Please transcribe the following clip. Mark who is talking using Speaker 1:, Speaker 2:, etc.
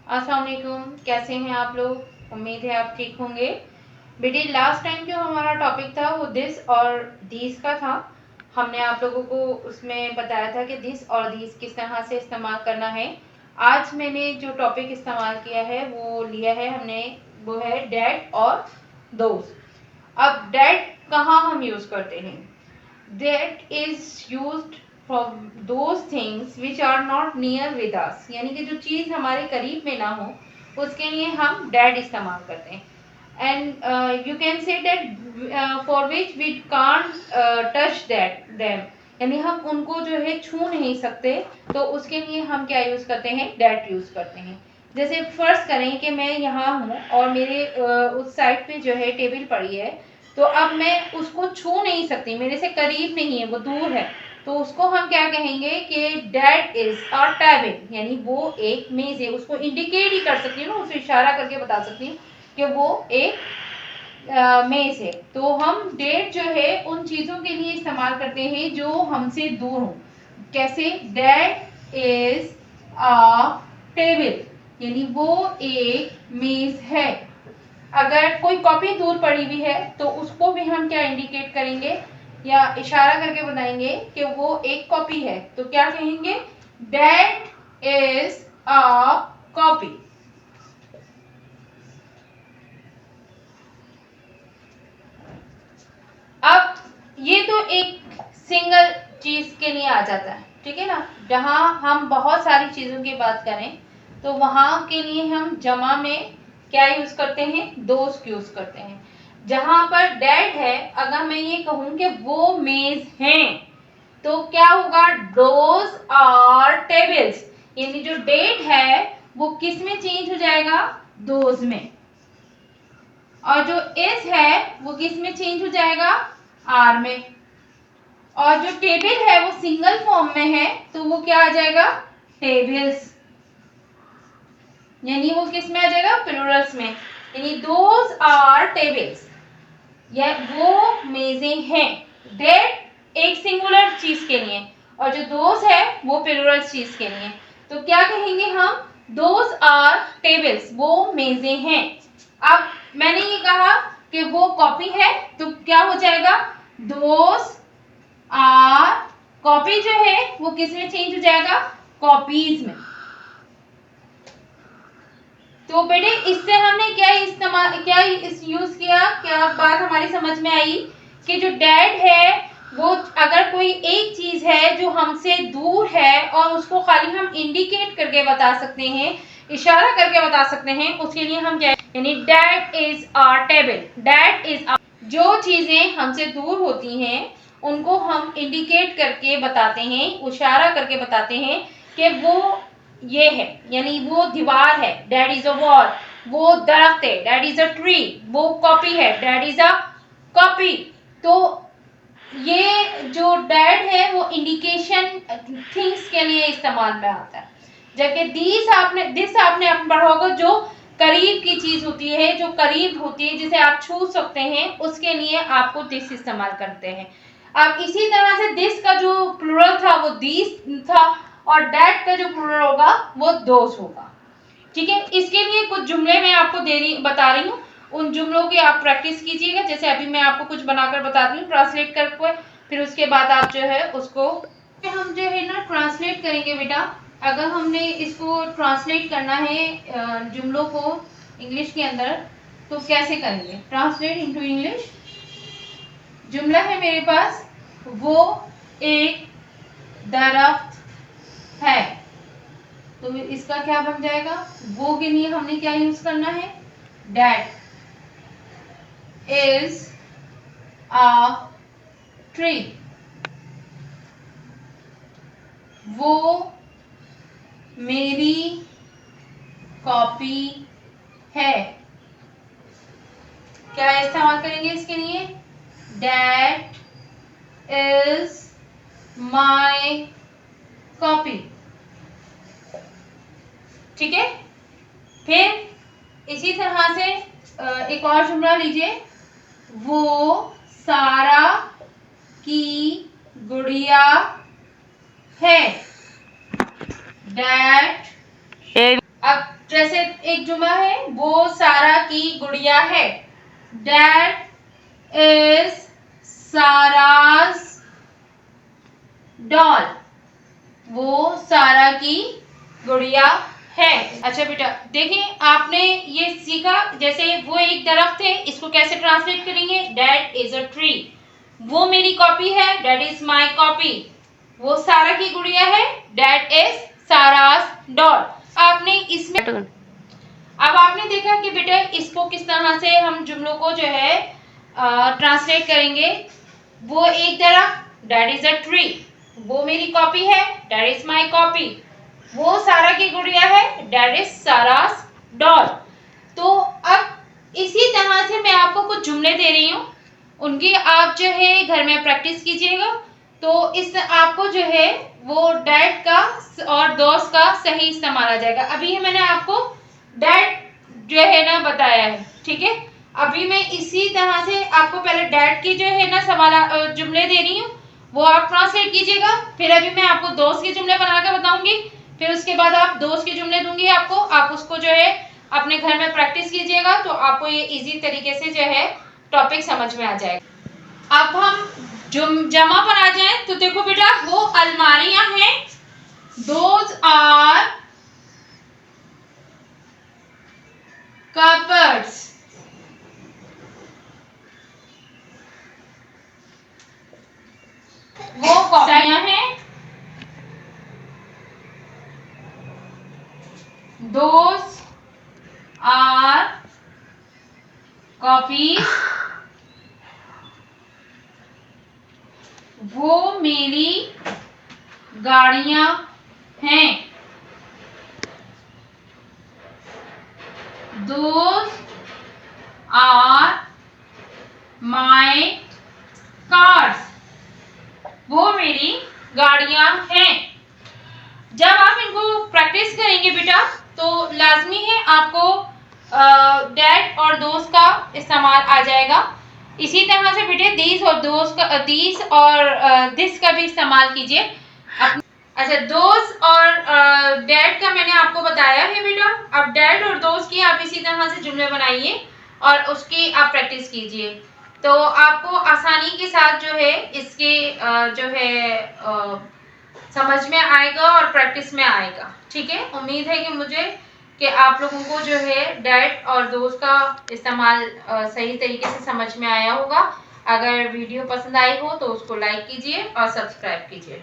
Speaker 1: अस्सलाम वालेकुम, कैसे हैं आप लोग? उम्मीद है आप ठीक होंगे। बेटे, लास्ट टाइम जो हमारा टॉपिक था वो दिस और दीस का था। हमने आप लोगों को उसमें बताया था कि दिस और दीस किस तरह से इस्तेमाल करना है। आज मैंने जो टॉपिक इस्तेमाल किया है वो लिया है हमने, वो है डैट और दोस्त। अब डैट कहाँ हम यूज़ करते हैं? that is used for those things which are not near with us, यानी कि जो चीज़ हमारे करीब में ना हो उसके लिए हम डेड इस्तेमाल करते हैं। And you can say that for which we can't touch that them, यानी हम उनको जो है छू नहीं सकते, तो उसके लिए हम क्या यूज़ करते हैं? डेट यूज़ करते हैं। जैसे फर्ज करें कि मैं यहाँ हूँ और मेरे उस साइड पे जो है टेबल पड़ी है, तो अब मैं उसको छू नहीं सकती, मेरे से करीब नहीं है, वो दूर है। तो उसको हम क्या कहेंगे कि दैट इज अ टेबल, यानी वो एक मेज है। उसको इंडिकेट ही कर सकती हूँ ना, उसको इशारा करके बता सकती हूँ कि वो एक मेज है। तो हम डेट जो है उन चीज़ों के लिए इस्तेमाल करते हैं जो हमसे दूर हो। कैसे? दैट इज अ टेबल, यानी वो एक मेज है। अगर कोई कॉपी दूर पड़ी हुई है तो उसको भी हम क्या इंडिकेट करेंगे या इशारा करके बताएंगे कि वो एक कॉपी है। तो क्या कहेंगे? That is a copy. अब ये तो एक सिंगल चीज के लिए आ जाता है, ठीक है ना। जहां हम बहुत सारी चीजों की बात करें तो वहां के लिए हम जमा में क्या यूज करते हैं? दोस्त यूज करते हैं। जहां पर डेट है, अगर मैं ये कहूं कि वो मेज हैं, तो क्या होगा? दोज आर टेबल्स, यानी जो डेट है वो किस में चेंज हो जाएगा? दोज में। और जो इज है वो किस में चेंज हो जाएगा? आर में। और जो टेबल है वो सिंगल फॉर्म में है, तो वो क्या आ जाएगा? टेबल्स, यानी वो किस में आ जाएगा? प्लूरल्स में। यानी दोज आर टेबल्स, या वो मेजें हैं। डेट एक सिंगुलर चीज के लिए और जो दोज है वो प्लूरल चीज के लिए। तो क्या कहेंगे हम? दोज आर टेबल्स, वो मेजें हैं। अब मैंने ये कहा कि वो कॉपी है, तो क्या हो जाएगा? दोज आर कॉपी जो है वो किस में चेंज हो जाएगा? कॉपीज में। तो बेटे, इससे हमने क्या इस्तेमाल, क्या इस यूज किया? क्या बात हमारी समझ में आई कि जो डेड है वो अगर कोई एक चीज है जो हमसे दूर है और उसको खाली हम इंडिकेट करके बता सकते हैं, इशारा करके बता सकते हैं, उसके लिए हम क्या, यानी that is our table, that is. जो चीजें हमसे दूर होती हैं उनको हम इंडिकेट करके बताते हैं, इशारा करके बताते हैं कि वो ये है, यानी वो दीवार है, दैट इज अ वॉल। वो दरख्त है, दैट इज अ ट्री। वो कॉपी है, दैट इज अ कॉपी। तो ये जो डैड है वो इंडिकेशन थिंग्स के लिए इस्तेमाल में आता है। जबकि दिस आपने पढ़ा होगा, जो करीब की चीज होती है, जो करीब होती है, जिसे आप छू सकते हैं, उसके लिए आपको दिस इस्तेमाल करते हैं। अब इसी तरह से दिस का जो प्लूरल था वो दीस था, और डैट का जो प्लूरल होगा वो दोस होगा। ठीक है, इसके लिए कुछ जुमले मैं आपको बता रही हूँ, उन जुमलों की आप प्रैक्टिस कीजिएगा। जैसे अभी मैं आपको कुछ बनाकर बताती हूँ ट्रांसलेट करके, फिर उसके बाद आप जो है उसको हम जो है ना ट्रांसलेट करेंगे बेटा। अगर हमने इसको ट्रांसलेट करना है जुमलों को इंग्लिश के अंदर, तो कैसे करेंगे? Translate into English. जुमला है मेरे पास, वो एक दरख्त है, तो इसका क्या बन जाएगा? वो के लिए हमने क्या यूज करना है? That is a tree. वो मेरी कॉपी है। क्या इस्तेमाल करेंगे इसके लिए? That is my copy. ठीक है, फिर इसी तरह से एक और जुमला लीजिए, वो सारा की गुड़िया है। दैट अब जैसे एक जुमला है, वो सारा की गुड़िया है, दैट इज सारास डॉल, वो सारा की गुड़िया है। अच्छा बेटा देखिए, आपने ये सीखा, जैसे वो एक दरख्त है, इसको कैसे ट्रांसलेट करेंगे, दैट इज अ ट्री। वो मेरी कॉपी है, दैट इज माई कॉपी। वो सारा की गुड़िया है, दैट इज सारास डॉल। आपने इसमें अब आपने देखा कि बेटा इसको किस तरह से हम जुमलों को जो है ट्रांसलेट करेंगे। वो एक दरख्त, दैट इज अ ट्री। वो मेरी कॉपी है, दैट इज माई कॉपी। वो सारा की गुड़िया है, दैट इज सारास डॉल। तो अब इसी तरह से मैं आपको कुछ जुमले दे रही हूँ, उनकी आप जो है घर में प्रैक्टिस कीजिएगा। तो इस आपको जो है वो डैट का और दोस्त का सही इस्तेमाल आ जाएगा। अभी मैंने आपको डैट जो है ना बताया है, ठीक है। अभी मैं इसी तरह से आपको पहले डैट की जो है ना सवाल जुमले दे रही हूँ, वो आप ट्रांसलेट कीजिएगा। फिर अभी मैं आपको दोस्त के जुमले बनाकर बताऊंगी, फिर उसके बाद आप दोस्त के जुमले दूंगी आपको, आप उसको जो है अपने घर में प्रैक्टिस कीजिएगा, तो आपको ये इजी तरीके से जो है टॉपिक समझ में आ जाएगा। अब हम जमा पर आ जाएं, तो देखो बेटा वो अलमारियां हैं, दोज आर कबर्ड्स। वो कॉपियां हैं, दोज आर कॉपीज। वो मेरी गाड़ियां हैं, दोज आर माई कार्स। वो मेरी गाड़ियां हैं। जब आप इनको प्रैक्टिस करेंगे बेटा, तो लाजमी है आपको डैट और दोस्त का इस्तेमाल आ जाएगा। इसी तरह से बेटे दीस और दोस्त का दीस और दिस का भी इस्तेमाल कीजिए। अच्छा, दोस्त और डैट का मैंने आपको बताया है बेटा। अब डैट और दोस्त की आप इसी तरह से जुमले बनाइए और उसकी आप प्रैक्टिस कीजिए, तो आपको आसानी के साथ जो है इसके जो है समझ में आएगा और प्रैक्टिस में आएगा, ठीक है। उम्मीद है कि आप लोगों को जो है डैट और दोस्त का इस्तेमाल सही तरीके से समझ में आया होगा। अगर वीडियो पसंद आई हो तो उसको लाइक कीजिए और सब्सक्राइब कीजिए।